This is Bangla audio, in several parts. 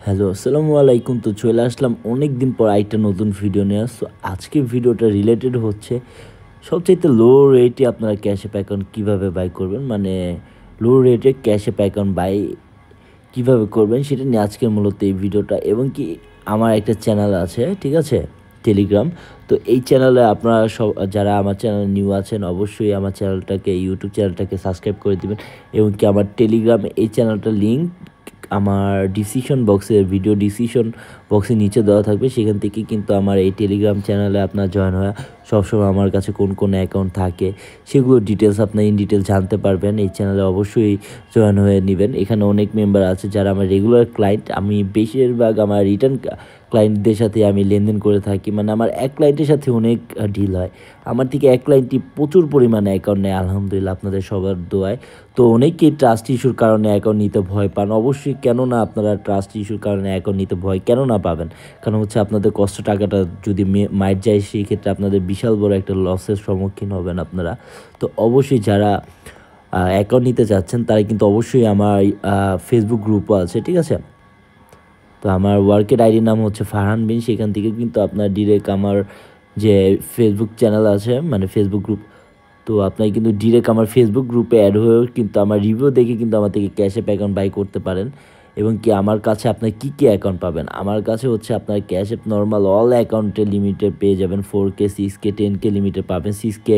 হ্যালো, আসসালামু আলাইকুম। তো চলে আসলাম অনেক দিন পর আরেকটা নতুন ভিডিও নিয়ে। সো আজকে ভিডিওটা রিলেটেড হচ্ছে সবচাইতে লো রেটে আপনারা ক্যাশ অ্যাপ অ্যাকাউন্ট কীভাবে বাই করবেন, মানে লো রেটে ক্যাশ অ্যাপ অ্যাকাউন্ট বাই কীভাবে করবেন সেটা নিয়ে আজকের মূলত এই ভিডিওটা। এবং কি আমার একটা চ্যানেল আছে, ঠিক আছে, টেলিগ্রাম। তো এই চ্যানেলে আপনারা সব যারা আমার চ্যানেল নিউ আছেন অবশ্যই আমার চ্যানেলটাকে, ইউটিউব চ্যানেলটাকে সাবস্ক্রাইব করে দিবেন। এবং কি আমার টেলিগ্রামে এই চ্যানেলটার লিঙ্ক আমার ডিসিশন বক্সে, ভিডিও ডিসিশন বক্সের নিচে দেওয়া থাকবে। সেখান থেকে কিন্তু আমার এই টেলিগ্রাম চ্যানেলে আপনার জয়েন হওয়া, সবসময় আমার কাছে কোন কোন অ্যাকাউন্ট থাকে সেগুলো ডিটেলস আপনার ইন ডিটেল জানতে পারবেন। এই চ্যানেলে অবশ্যই জয়েন হয়ে নেবেন। এখানে অনেক মেম্বার আছে যারা আমার রেগুলার ক্লায়েন্ট। আমি বেশিরভাগ আমার রিটার্ন ক্লায়েন্টদের সাথে আমি লেনদেন করে থাকি, মানে আমার এক ক্লায়েন্টের সাথে অনেক ডিল হয়। আমার থেকে এক ক্লায়েন্টই প্রচুর পরিমাণে অ্যাকাউন্ট নেয় আলহামদুলিল্লাহ, আপনাদের সবার দোয়ায়। তো অনেকেই ট্রাস্ট ইস্যুর কারণে অ্যাকাউন্ট নিতে ভয় পান। অবশ্যই কেন না আপনারা ট্রাস্ট ইস্যুর কারণে অ্যাকাউন্ট নিতে ভয় কেন না পাবেন? কারণ হচ্ছে আপনাদের কষ্ট টাকাটা যদি মাইট যায় সেই ক্ষেত্রে আপনাদের বিশাল বড় একটা লসের সম্মুখীন হবেন আপনারা। তো অবশ্যই যারা অ্যাকাউন্ট নিতে চাচ্ছেন তারা কিন্তু অবশ্যই আমার ফেসবুক গ্রুপও আছে, ঠিক আছে। তো আমার ওয়ার্কের আইডির নাম হচ্ছে ফারহান বিন। সেখান থেকে কিন্তু আপনার ডিরেক্ট আমার যে ফেসবুক চ্যানেল আছে, মানে ফেসবুক গ্রুপ, তো আপনার কিন্তু ডিরেক্ট আমার ফেসবুক গ্রুপে অ্যাড হয়েও কিন্তু আমার রিভিউ দেখে কিন্তু আমার থেকে ক্যাশ অ্যাপ অ্যাকাউন্ট বাই করতে পারেন। এবং কি আমার কাছে আপনার কী অ্যাকাউন্ট পাবেন, আমার কাছে হচ্ছে আপনার ক্যাশ অ্যাপ নর্মাল অল অ্যাকাউন্টের লিমিটেড পেয়ে যাবেন। 4K 6K 10K লিমিটেড পাবেন। 6K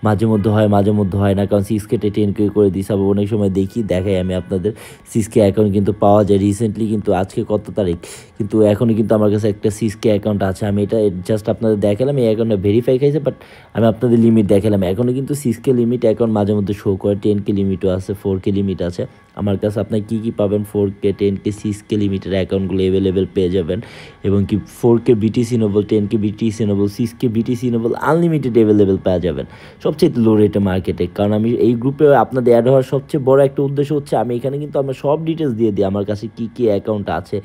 মাঝে মধ্যে হয়, মাঝে মধ্যে হয় না, কারণ 6K 10K করে দিই। আবার অনেক সময় দেখাই আমি আপনাদের 6K অ্যাকাউন্ট কিন্তু পাওয়া যায়। রিসেন্টলি কিন্তু আজকে কত তারিখ, কিন্তু এখনও কিন্তু আমার কাছে একটা 6K অ্যাকাউন্ট আছে। আমি এটা জাস্ট আপনাদের দেখালাম, এই অ্যাকাউন্টটা ভেরিফাই খাইছে, বাট আমি আপনাদের লিমিট দেখালাম। এখনও কিন্তু 6K লিমিট অ্যাকাউন্ট মাঝে মধ্যে শো করে। 10K লিমিটও আছে, 4K লিমিট আছে আমার কাছে। আপনার কী পাবেন, 4K 10K 6K লিমিটের অ্যাকাউন্টগুলো অ্যাভেলেবেল পেয়ে যাবেন। এবং কি 4K BTC Noble, 10K BTC Noble, 6K BTC Noble unlimited available পেয়ে যাবেন সবচেয়ে লো রেটে মার্কেটে। কারণ আমি এই গ্রুপে আপনাদের অ্যাড হওয়ার সবচেয়ে বড় একটা উদ্দেশ্য হচ্ছে আমি এখানে কিন্তু আমার সব ডিটেলস দিয়ে দিই, আমার কাছে কী অ্যাকাউন্ট আছে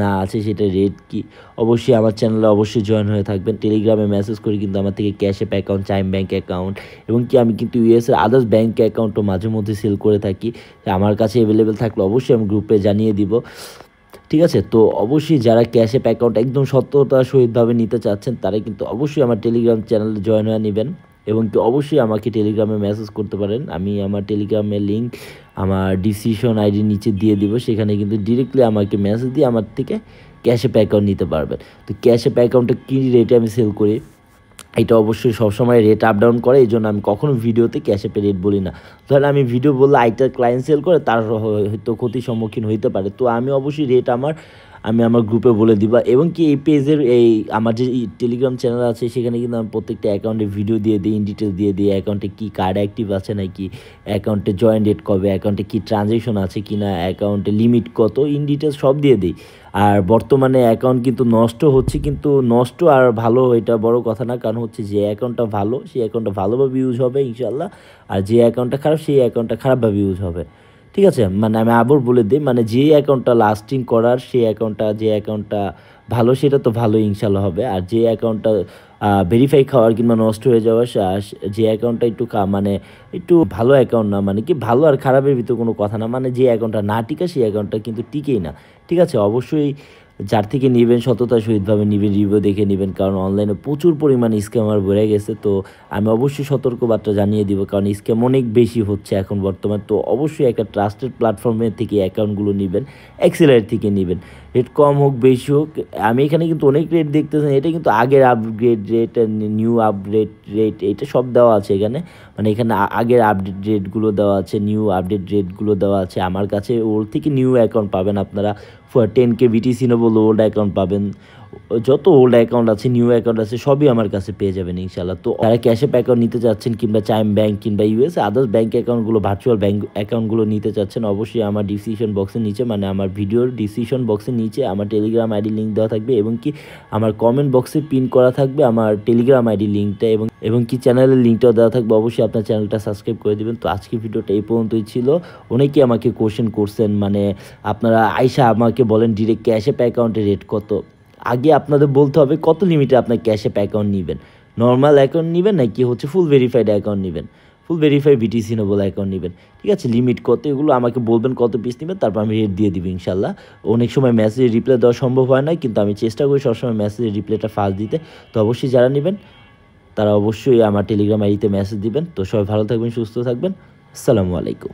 না আছে, সেটা রেট কি। অবশ্যই আমার চ্যানেলে অবশ্যই জয়েন হয়ে থাকবেন। টেলিগ্রামে মেসেজ করি কিন্তু আমার থেকে cash app account, chime bank account, এবং কি আমি কিন্তু ইউএসের আদার্স ব্যাঙ্ক অ্যাকাউন্টও মাঝে মধ্যে সেল করে থাকি। আমার কাছে অ্যাভেলেবেল থাকলে অবশ্যই আমি গ্রুপে জানিয়ে দিব, ঠিক আছে। তো অবশ্যই যারা ক্যাশ অ্যাপ অ্যাকাউন্ট একদম সত্যতার সহিতভাবে নিতে চাচ্ছেন তারা কিন্তু অবশ্যই আমার টেলিগ্রাম চ্যানেলে জয়েন হয়ে নেবেন। এবং কি অবশ্যই আমাকে টেলিগ্রামে মেসেজ করতে পারেন। আমি আমার টেলিগ্রামের লিঙ্ক আমার ডিসিশন আইডির নিচে দিয়ে দিব। সেখানে কিন্তু ডিরেক্টলি আমাকে মেসেজ দিয়ে আমার থেকে ক্যাশ অ্যাপ অ্যাকাউন্ট নিতে পারবেন। তো ক্যাশ অ্যাপ অ্যাকাউন্টটা কী রেটে আমি সেল করি এটা অবশ্যই সবসময় রেট আপ ডাউন করে, এই জন্য আমি কখনো ভিডিওতে ক্যাশ অ্যাপের রেট বলি না। ধরেন আমি ভিডিও বললে আইটা ক্লায়েন্ট সেল করে তার হয়তো ক্ষতির সম্মুখীন হইতে পারে, তো আমি অবশ্যই রেট আমি আমার গ্রুপে বলে দিব। এবং কি এই পেজের এই আমার যে টেলিগ্রাম চ্যানেল আছে সেখানে কিন্তু আমি প্রত্যেকটা অ্যাকাউন্টে ভিডিও দিয়ে দিই, ইন ডিটেলস দিয়ে দিই, অ্যাকাউন্টে কী কার্ড অ্যাক্টিভ আছে নাকি, অ্যাকাউন্টে জয়েন ডেট কবে, অ্যাকাউন্টে কী ট্রানজ্যাকশন আছে কি না, অ্যাকাউন্টে লিমিট কত, ইন ডিটেলস সব দিয়ে দিই। আর বর্তমানে অ্যাকাউন্ট কিন্তু নষ্ট হচ্ছে, কিন্তু নষ্ট আর ভালো এটা বড় কথা না, কারণ হচ্ছে যে অ্যাকাউন্টটা ভালো সেই অ্যাকাউন্টটা ভালোভাবে ইউজ হবে ইনশাল্লাহ। আর যে অ্যাকাউন্টটা খারাপ সেই অ্যাকাউন্টটা খারাপভাবে ইউজ হবে, ঠিক আছে। মানে আমি আবার বলে দিই, মানে যে অ্যাকাউন্টটা লাস্টিং করার সেই অ্যাকাউন্টটা, যে অ্যাকাউন্টটা ভালো সেটা তো ভালো ইনশাল্লাহ হবে। আর যে অ্যাকাউন্টটা ভেরিফাই খাওয়ার কিংবা নষ্ট হয়ে যাওয়ার যে অ্যাকাউন্টটা একটু মানে একটু ভালো অ্যাকাউন্ট না, মানে কি ভালো আর খারাপের ভিতরে কোনো কথা না, মানে যে অ্যাকাউন্টটা না টিকা সেই অ্যাকাউন্টটা কিন্তু টিকেই না, ঠিক আছে। অবশ্যই যার থেকে নেবেন সততার সহিতভাবে নেবেন, রিভিউ দেখে নেবেন, কারণ অনলাইনে প্রচুর পরিমাণে স্ক্যামার বেড়ে গেছে। তো আমি অবশ্যই সতর্কবার্তা জানিয়ে দিব, কারণ স্ক্যাম অনেক বেশি হচ্ছে এখন বর্তমানে। তো অবশ্যই একটা ট্রাস্টেড প্ল্যাটফর্মের থেকে অ্যাকাউন্টগুলো নেবেন, এক্সেলাইট থেকে নেবেন। রেট কম হোক বেশি হোক, আমি এখানে কিন্তু অনেক রেট দেখতেছেন, এটা কিন্তু আগের upgrade rate, new upgrade rate, এটা সব দেওয়া আছে এখানে। মানে এখানে আগের আপডেট রেটগুলো দেওয়া আছে, নিউ আপডেট রেটগুলো দেওয়া আছে। আমার কাছে ওর থেকে নিউ অ্যাকাউন্ট পাবেন আপনারা। 10K BTC nibble old account পাবেন, যত ওল্ড অ্যাকাউন্ট আছে, নিউ অ্যাকাউন্ট আছে, সবই আমার কাছে পেয়ে যাবেন ইনশাল্লাহ। তো যারা ক্যাশ অ্যাপ অ্যাকাউন্ট নিতে চাচ্ছেন কিংবা চাইম ব্যাঙ্ক কিংবা ইউএস আদার্স ব্যাঙ্ক অ্যাকাউন্টগুলো, ভার্চুয়াল ব্যাঙ্ক অ্যাকাউন্টগুলো নিতে চাচ্ছেন, অবশ্যই আমার ডিসিশন বক্সের নিচে, মানে আমার ভিডিওর ডিসিশন বক্সের নিচে আমার টেলিগ্রাম আইডি লিঙ্ক দেওয়া থাকবে। এবং কি আমার কমেন্ট বক্সে পিন করা থাকবে আমার টেলিগ্রাম আইডি লিঙ্কটা, এবং কি চ্যানেলের লিঙ্কটাও দেওয়া থাকবে। অবশ্যই আপনার চ্যানেলটা সাবস্ক্রাইব করে দেবেন। তো আজকের ভিডিওটা এই পর্যন্তই ছিল। অনেকেই আমাকে কোশ্চেন করছেন, মানে আপনারা আইসা আমাকে বলেন ডিরেক্ট ক্যাশ অ্যাপ অ্যাকাউন্টের রেট কত। আগে আপনাদের বলতে হবে কত লিমিটে আপনার ক্যাশ অ্যাপ অ্যাকাউন্ট নেবেন, নর্মাল অ্যাকাউন্ট নেবেন নাকি হচ্ছে ফুল ভেরিফাইড অ্যাকাউন্ট নেবেন। ফুল ভেরিফাই বিটিসি নোবেল অ্যাকাউন্ট নেবেন। ঠিক আছে, লিমিট কত এগুলো আমাকে বলবেন কত পিস নেবেন, তারপর আমি রেট দিয়ে দিব ইনশাল্লাহ। অনেক সময় মেসেজে রিপ্লাই দেওয়া সম্ভব হয় না, কিন্তু আমি চেষ্টা করি সবসময় মেসেজের রিপ্লাইটা ফাস্ট দিতে। তো অবশ্যই যারা নেবেন তারা অবশ্যই আমার টেলিগ্রাম আইডিতে মেসেজ দিবেন। তো সবাই ভালো থাকবেন, সুস্থ থাকবেন। আসসালামু আলাইকুম।